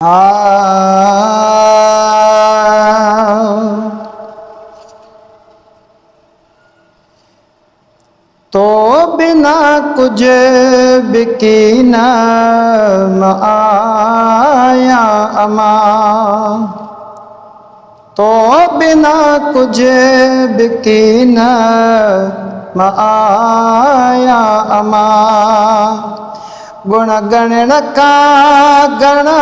आ तो बिना कुछ बिकी न आया अमा, तो बिना कुछ बिकी न आया अमा। गुण गणन का गणा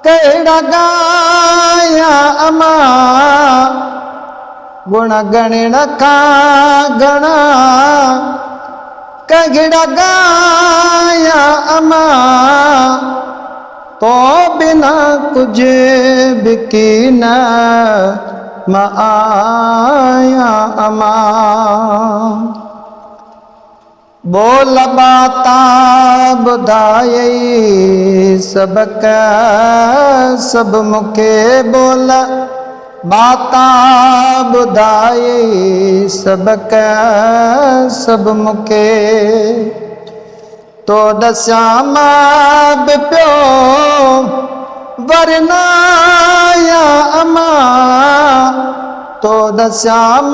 केड़ा गाया अमा, गुण गणन का गणा केड़ा गाया अमा। तो बिना कुछ बिकी न आया अमा। बोल बाता बुधाई सबक सब मुखे, बोल बाता बुधाई सबक सब मुखे। तो दस्याम प्यो वरनाया अमा, तो दस्याम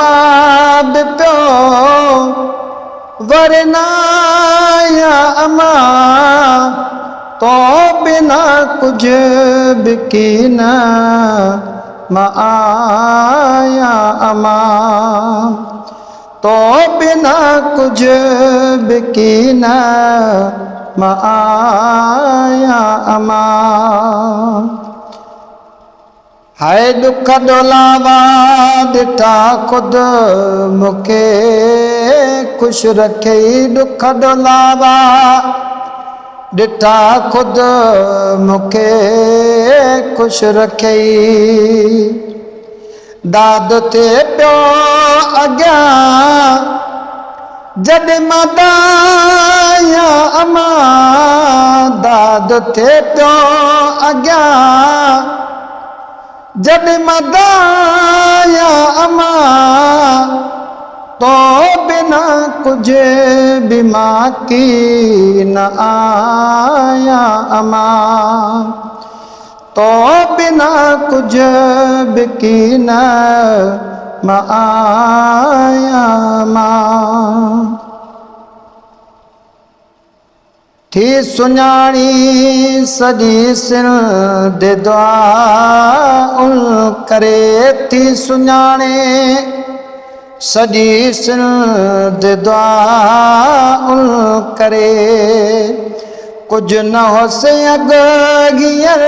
प्यो वरनाया अमा। तो बिना कुछ बिकी न आया अमा, तो बिना कुछ बिकी न आया अमा। हाय दुख डोलावा दिठा खुद मुखे खुश रखे, दुख डोलावा दिठा खुद मुखे खुश रखे। दाद थे प्यो अग्या जद मदाया अमा, दाद थे प्यो अग्या जद मदाया अमा। तो बिना कुछ बिमा की न आया अमा, तो बिना कुछ बिकी न आया अमा। थी सुञाणी सॼी सिंध दुआ उल करे, थी सुञाणे सॼी सिंध दुआ उल करे। कुछ न होसे अग हींअर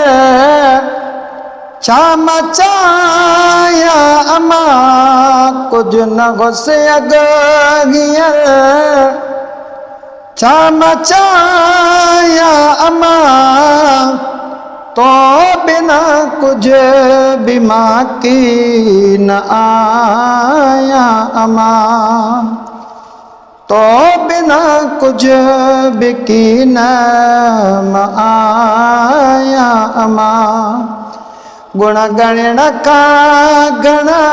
छा मचाया अमा, कुछ न होसे अग हींअर छा मचाया अमा। तो बिना कुछ बिमा की न आया अमा, तो बिना कुछ बिकी न आया अमा। गुण गणन का गणा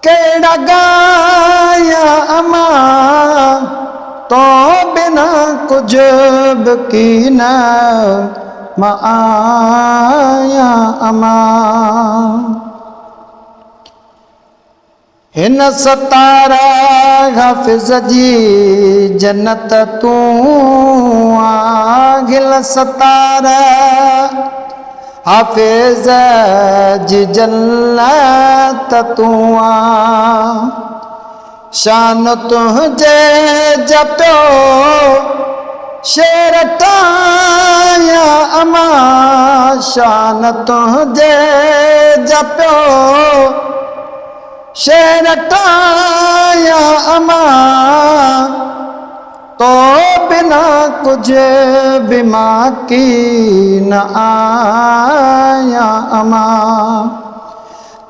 केड़ा गाया अमा। तो बिना कुछ बिकी न आया अमा। हिन सतारा हाफिज जी जन्नत तू आगिल सतारा हाफिज जी जन्नत तू आ। शान तुझे जपो शेर टाया अमा, शान तुझे जपो शेर टाया अमा। तो बिना कुछ बिमा की न आया अमा,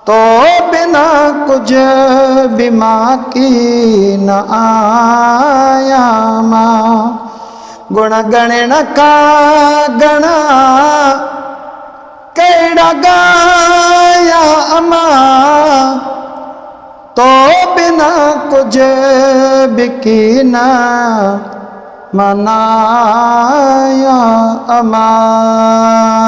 तो बिना कुछ बिमा की न आया अमा। गुण गणन का गणा केड़ा गाया अमा। तो बिना कुछ बिकी न ਮਨਾਇਆ ਅਮਾਨ।